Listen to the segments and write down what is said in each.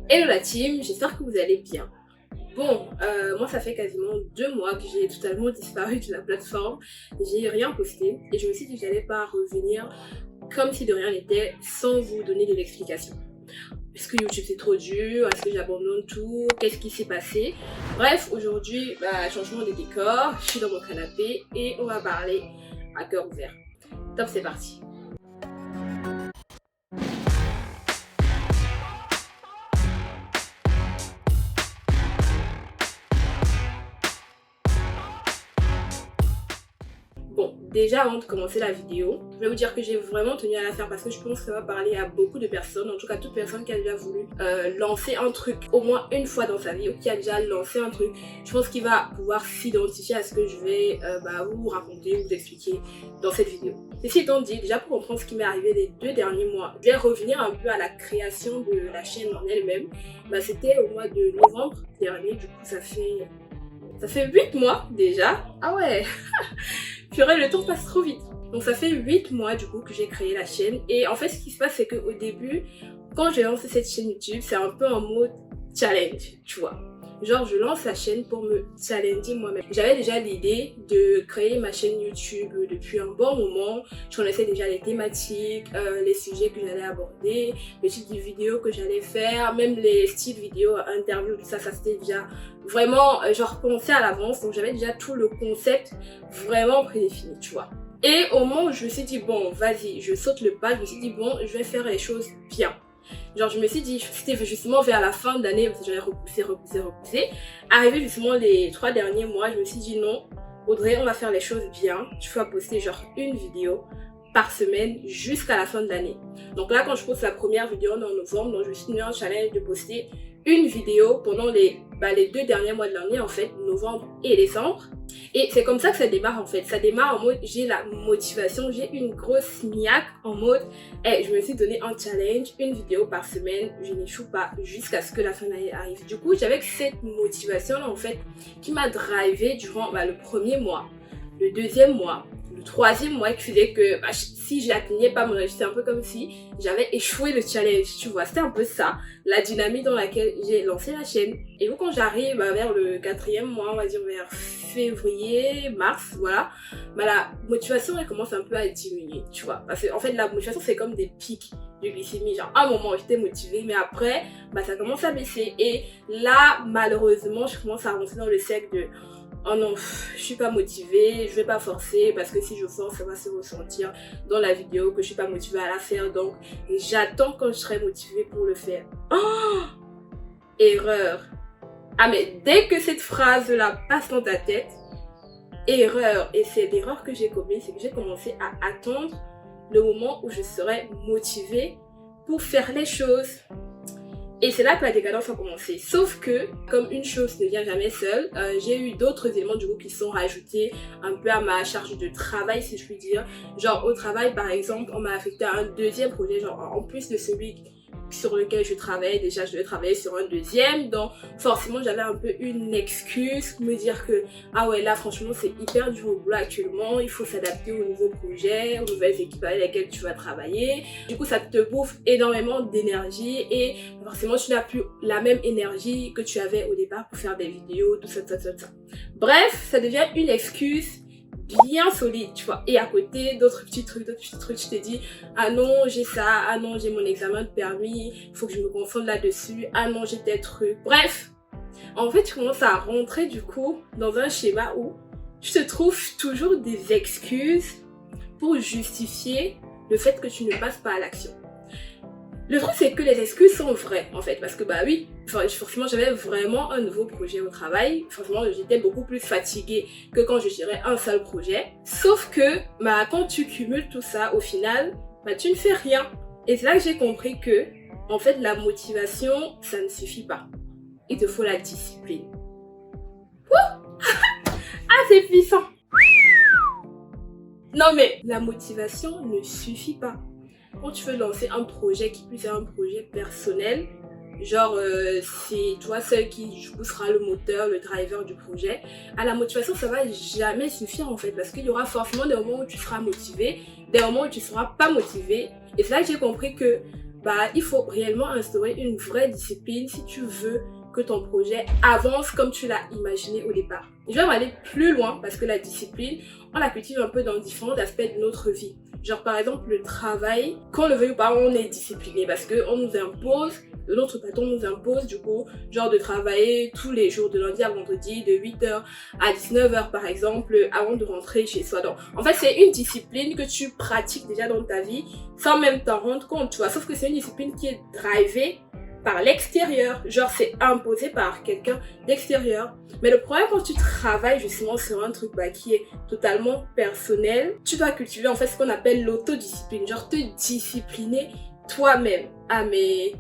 Hello la team, j'espère que vous allez bien. Bon, moi ça fait quasiment 2 mois que j'ai totalement disparu de la plateforme. J'ai rien posté et je me suis dit que j'allais pas revenir comme si de rien n'était sans vous donner des explications. Est-ce que YouTube c'est trop dur? Est-ce que j'abandonne tout? Qu'est-ce qui s'est passé? Bref, aujourd'hui, changement de décor, je suis dans mon canapé et on va parler à cœur ouvert. Top, c'est parti. Bon, déjà avant de commencer la vidéo, je vais vous dire que j'ai vraiment tenu à la faire parce que je pense que ça va parler à beaucoup de personnes, en tout cas toute personne qui a déjà voulu lancer un truc au moins une fois dans sa vie ou qui a déjà lancé un truc. Je pense qu'il va pouvoir s'identifier à ce que je vais vous raconter, vous expliquer dans cette vidéo. Ceci étant dit, déjà pour comprendre ce qui m'est arrivé les 2 derniers mois, je vais revenir un peu à la création de la chaîne en elle-même. C'était au mois de novembre dernier, du coup ça fait 8 mois déjà. Ah ouais. Purée, le temps passe trop vite. Donc ça fait 8 mois du coup que j'ai créé la chaîne. Et en fait ce qui se passe c'est qu'au début, quand j'ai lancé cette chaîne YouTube, c'est un peu en mode challenge, tu vois. Genre je lance la chaîne pour me challenger moi-même. J'avais déjà l'idée de créer ma chaîne YouTube depuis un bon moment. Je connaissais déjà les thématiques, les sujets que j'allais aborder, le type de vidéos que j'allais faire, même les styles vidéo, interviews, tout ça, ça c'était déjà vraiment genre pensé à l'avance. Donc j'avais déjà tout le concept vraiment prédéfini, tu vois. Et au moment où je me suis dit bon vas-y, je saute le pas, je me suis dit bon je vais faire les choses bien. Genre je me suis dit, c'était justement vers la fin de l'année, parce que j'avais repoussé. Arrivé justement les 3 derniers mois, je me suis dit non, Audrey, on va faire les choses bien. Tu vas poster genre une vidéo par semaine jusqu'à la fin de l'année. Donc là, quand je poste la première vidéo en novembre, donc je me suis mis en challenge de poster une vidéo pendant les 2 derniers mois de l'année, en fait, novembre et décembre. Et c'est comme ça que ça démarre en fait. Ça démarre en mode j'ai la motivation, j'ai une grosse niaque en mode je me suis donné un challenge, une vidéo par semaine, je n'échoue pas jusqu'à ce que la fin de l'année arrive. Du coup, j'avais cette motivation là en fait qui m'a drivé durant le premier mois, le deuxième mois, le troisième mois qui faisait que si je n'atteignais pas mon objectif, c'était un peu comme si j'avais échoué le challenge, tu vois. C'était un peu ça, la dynamique dans laquelle j'ai lancé la chaîne. Et vous, quand j'arrive vers le 4e mois, on va dire vers février, mars, voilà, la motivation elle commence un peu à diminuer, tu vois. Parce que en fait, la motivation c'est comme des pics de glycémie. Genre, à un moment j'étais motivée, mais après, ça commence à baisser. Et là, malheureusement, je commence à rentrer dans le cercle de oh non, je suis pas motivée, je vais pas forcer parce que si je force, ça va se ressentir dans la vidéo que je suis pas motivée à la faire. Donc, j'attends quand je serai motivée pour le faire. Oh, erreur. Ah mais dès que cette phrase-là passe dans ta tête, erreur. Et c'est l'erreur que j'ai commise, c'est que j'ai commencé à attendre le moment où je serai motivée pour faire les choses. Et c'est là que la décadence a commencé. Sauf que, comme une chose ne vient jamais seule, j'ai eu d'autres éléments du coup qui sont rajoutés un peu à ma charge de travail, si je puis dire. Genre au travail, par exemple, on m'a affecté à un deuxième projet, genre en plus de celui sur lequel je travaillais, déjà je devais travailler sur un deuxième, donc forcément j'avais un peu une excuse pour me dire que ah ouais là franchement c'est hyper dur au boulot actuellement, il faut s'adapter aux nouveaux projets, aux nouvelles équipes avec lesquelles tu vas travailler. Du coup ça te bouffe énormément d'énergie et forcément tu n'as plus la même énergie que tu avais au départ pour faire des vidéos, tout ça. Bref, ça devient une excuse bien solide, tu vois. Et à côté, d'autres petits trucs, je te dis, ah non, j'ai ça, ah non, j'ai mon examen de permis, il faut que je me concentre là-dessus, ah non, j'ai tel truc. Bref, en fait, tu commences à rentrer du coup dans un schéma où tu te trouves toujours des excuses pour justifier le fait que tu ne passes pas à l'action. Le truc c'est que les excuses sont vraies en fait parce que oui, forcément j'avais vraiment un nouveau projet au travail, forcément j'étais beaucoup plus fatiguée que quand je gérais un seul projet. Sauf que quand tu cumules tout ça au final, tu ne fais rien. Et c'est là que j'ai compris que en fait la motivation ça ne suffit pas. Il te faut la discipline. Ah c'est puissant. Non mais la motivation ne suffit pas. Quand tu veux lancer un projet qui puisse être un projet personnel, genre c'est toi seul qui du coup sera le moteur, le driver du projet, à la motivation ça va jamais suffire en fait parce qu'il y aura forcément des moments où tu seras motivé, des moments où tu seras pas motivé. Et c'est là que j'ai compris que bah il faut réellement instaurer une vraie discipline si tu veux que ton projet avance comme tu l'as imaginé au départ. Je vais aller plus loin parce que la discipline, on la cultive un peu dans différents aspects de notre vie. Genre par exemple le travail, qu'on le veuille ou pas, on est discipliné parce qu'on nous impose, notre patron nous impose du coup, genre de travailler tous les jours de lundi à vendredi de 8h à 19h par exemple avant de rentrer chez soi. Donc en fait c'est une discipline que tu pratiques déjà dans ta vie sans même t'en rendre compte, tu vois. Sauf que c'est une discipline qui est drivée par l'extérieur, genre c'est imposé par quelqu'un d'extérieur. Mais le problème quand tu travailles justement sur un truc qui est totalement personnel, tu dois cultiver en fait ce qu'on appelle l'autodiscipline, genre te discipliner toi-même. Ah mais...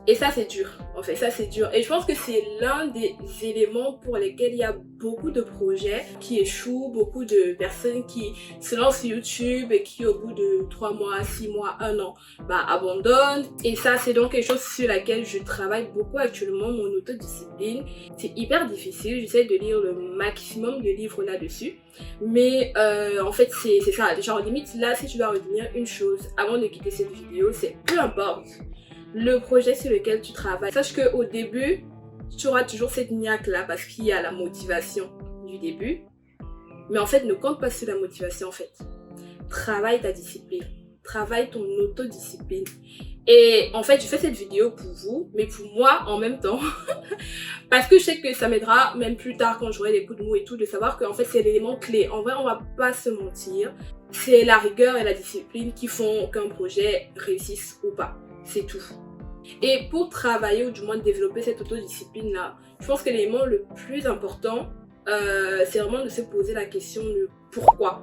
Et ça c'est dur, en fait ça c'est dur. Et je pense que c'est l'un des éléments pour lesquels il y a beaucoup de projets qui échouent, beaucoup de personnes qui se lancent sur YouTube et qui au bout de 3 mois, 6 mois, 1 an, abandonnent. Et ça c'est donc quelque chose sur laquelle je travaille beaucoup actuellement, mon autodiscipline. C'est hyper difficile, j'essaie de lire le maximum de livres là-dessus. Mais en fait c'est ça, genre limite là si tu dois retenir une chose avant de quitter cette vidéo, c'est peu importe le projet sur lequel tu travailles. Sache qu'au début, tu auras toujours cette niaque là parce qu'il y a la motivation du début. Mais en fait, ne compte pas sur la motivation en fait. Travaille ta discipline. Travaille ton autodiscipline. Et en fait, je fais cette vidéo pour vous, mais pour moi en même temps. Parce que je sais que ça m'aidera même plus tard quand j'aurai des coups de mou et tout, de savoir qu'en fait c'est l'élément clé. En vrai, on va pas se mentir. C'est la rigueur et la discipline qui font qu'un projet réussisse ou pas. C'est tout. Et pour travailler ou du moins développer cette autodiscipline là, je pense que l'élément le plus important, c'est vraiment de se poser la question de pourquoi.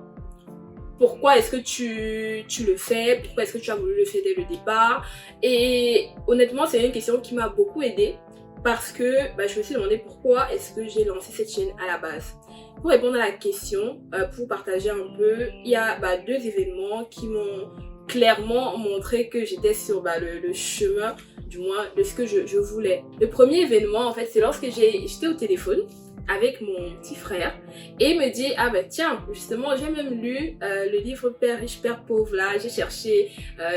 Pourquoi est-ce que tu le fais? Pourquoi est-ce que tu as voulu le faire dès le départ? Et honnêtement, c'est une question qui m'a beaucoup aidée parce que je me suis demandé pourquoi est-ce que j'ai lancé cette chaîne à la base. Pour répondre à la question, pour partager un peu, il y a 2 événements qui m'ont clairement montré que j'étais sur le chemin du moins de ce que je voulais. Le premier événement en fait c'est lorsque j'étais au téléphone avec mon petit frère et il me dit tiens justement j'ai même lu le livre Père riche Père pauvre là, j'ai cherché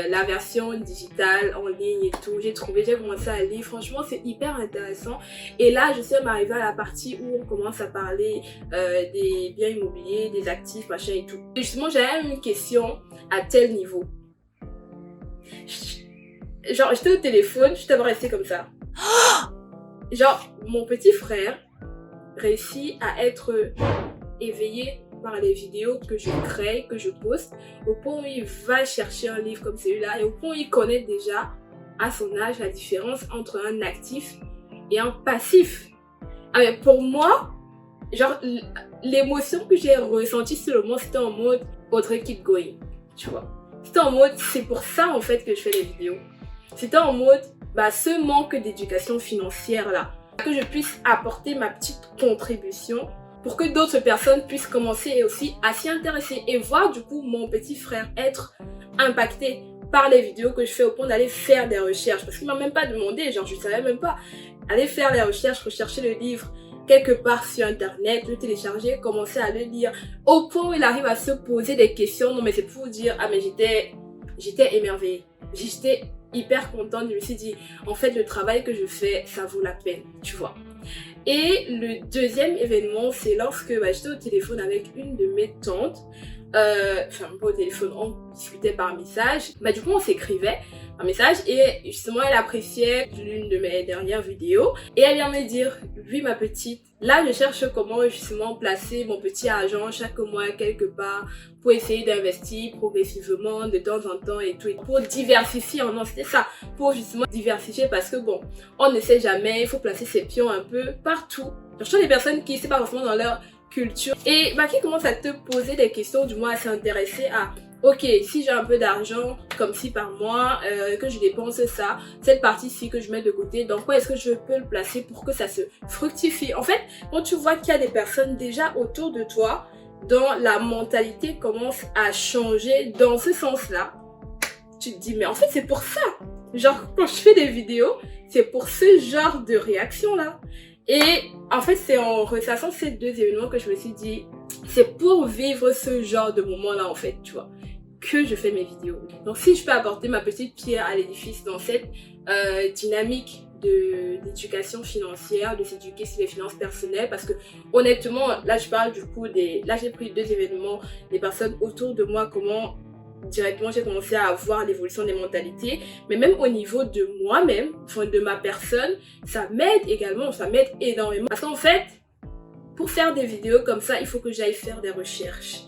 la version digitale en ligne et tout, j'ai commencé à lire, franchement c'est hyper intéressant. Et là je suis arrivée à la partie où on commence à parler des biens immobiliers, des actifs machin et tout. Et justement j'avais une question à tel niveau. Genre j'étais au téléphone, je t'avais resté comme ça. Genre mon petit frère réussit à être éveillé par les vidéos que je crée, que je poste, au point où il va chercher un livre comme celui-là et au point où il connaît déjà à son âge la différence entre un actif et un passif. Mais pour moi, genre l'émotion que j'ai ressentie sur le moment, c'était en mode autre keep going, tu vois. C'était en mode, c'est pour ça en fait que je fais les vidéos. C'était en mode, ce manque d'éducation financière là, que je puisse apporter ma petite contribution pour que d'autres personnes puissent commencer aussi à s'y intéresser et voir du coup mon petit frère être impacté par les vidéos que je fais au point d'aller faire des recherches. Parce qu'il m'a même pas demandé, genre je savais même pas. Aller faire les recherches, rechercher le livre quelque part sur internet, le télécharger, commencer à le lire, au point où il arrive à se poser des questions. Non mais c'est pour vous dire, mais j'étais émerveillée, j'étais hyper contente. Je me suis dit en fait le travail que je fais ça vaut la peine, tu vois. Et le deuxième événement c'est lorsque j'étais au téléphone avec une de mes tantes, enfin pas au téléphone, on discutait par message, du coup on s'écrivait un message et justement elle appréciait l'une de mes dernières vidéos et elle vient me dire oui ma petite, là je cherche comment justement placer mon petit argent chaque mois quelque part pour essayer d'investir progressivement de temps en temps et tout, et pour diversifier. Non c'était ça, pour justement diversifier parce que bon on ne sait jamais, il faut placer ses pions un peu partout. Je trouve des personnes qui c'est pas forcément dans leur culture et qui commence à te poser des questions, du moins à s'intéresser à ok, si j'ai un peu d'argent comme si par mois que je dépense ça, cette partie-ci que je mets de côté, dans quoi est-ce que je peux le placer pour que ça se fructifie. En fait, quand tu vois qu'il y a des personnes déjà autour de toi dont la mentalité commence à changer dans ce sens-là, tu te dis mais en fait c'est pour ça. Genre quand je fais des vidéos, c'est pour ce genre de réaction-là. Et en fait c'est en ressassant ces 2 événements que je me suis dit c'est pour vivre ce genre de moment-là en fait, tu vois. que je fais mes vidéos. Donc si je peux apporter ma petite pierre à l'édifice dans cette dynamique d'éducation financière, de s'éduquer sur les finances personnelles, parce que honnêtement, là je parle du coup là j'ai pris 2 événements, des personnes autour de moi, comment directement j'ai commencé à voir l'évolution des mentalités, mais même au niveau de moi-même, enfin de ma personne, ça m'aide également, ça m'aide énormément. Parce qu'en fait, pour faire des vidéos comme ça, il faut que j'aille faire des recherches,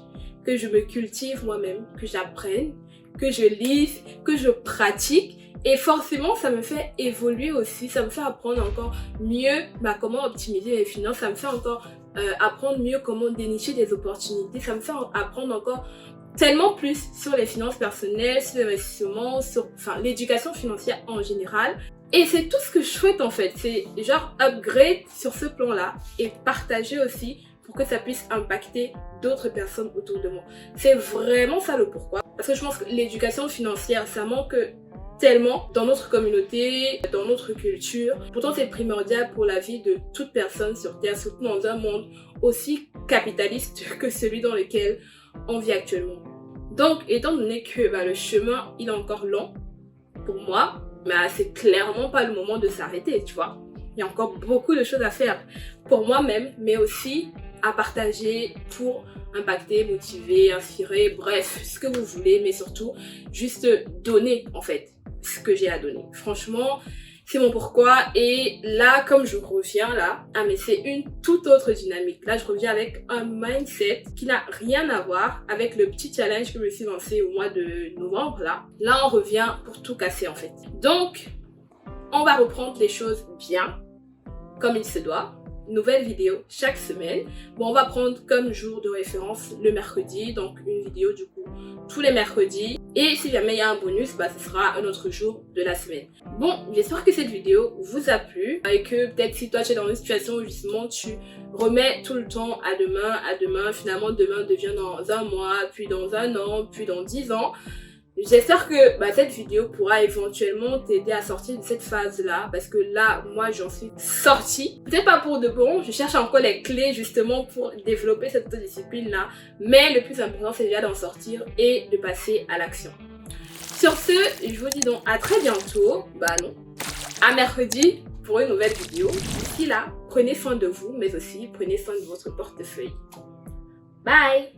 que je me cultive moi-même, que j'apprenne, que je lise, que je pratique. Et forcément, ça me fait évoluer aussi, ça me fait apprendre encore mieux comment optimiser mes finances, ça me fait encore apprendre mieux comment dénicher des opportunités, ça me fait apprendre encore tellement plus sur les finances personnelles, sur l'investissement, sur l'éducation financière en général. Et c'est tout ce que je souhaite en fait, c'est genre upgrade sur ce plan-là et partager aussi pour que ça puisse impacter d'autres personnes autour de moi. C'est vraiment ça le pourquoi. Parce que je pense que l'éducation financière, ça manque tellement dans notre communauté, dans notre culture. Pourtant, c'est primordial pour la vie de toute personne sur Terre, surtout dans un monde aussi capitaliste que celui dans lequel on vit actuellement. Donc, étant donné que le chemin, il est encore long pour moi, c'est clairement pas le moment de s'arrêter, tu vois. Il y a encore beaucoup de choses à faire pour moi-même, mais aussi à partager pour impacter, motiver, inspirer, bref, ce que vous voulez, mais surtout, juste donner, en fait, ce que j'ai à donner. Franchement, c'est mon pourquoi. Et là, comme je reviens là, mais c'est une toute autre dynamique. Là, je reviens avec un mindset qui n'a rien à voir avec le petit challenge que je me suis lancé au mois de novembre là. Là, on revient pour tout casser en fait. Donc, on va reprendre les choses bien, comme il se doit. Nouvelle vidéo chaque semaine. Bon, on va prendre comme jour de référence le mercredi, donc une vidéo du coup tous les mercredis. Et si jamais il y a un bonus, ce sera un autre jour de la semaine. Bon, j'espère que cette vidéo vous a plu et que peut-être si toi tu es dans une situation où justement tu remets tout le temps à demain, finalement demain devient dans un mois, puis dans un an, puis dans 10 ans. J'espère que cette vidéo pourra éventuellement t'aider à sortir de cette phase-là, parce que là, moi, j'en suis sortie. Peut-être pas pour de bon, je cherche encore les clés justement pour développer cette discipline-là, mais le plus important, c'est déjà d'en sortir et de passer à l'action. Sur ce, je vous dis donc à très bientôt, à mercredi pour une nouvelle vidéo. D'ici là, prenez soin de vous, mais aussi prenez soin de votre portefeuille. Bye!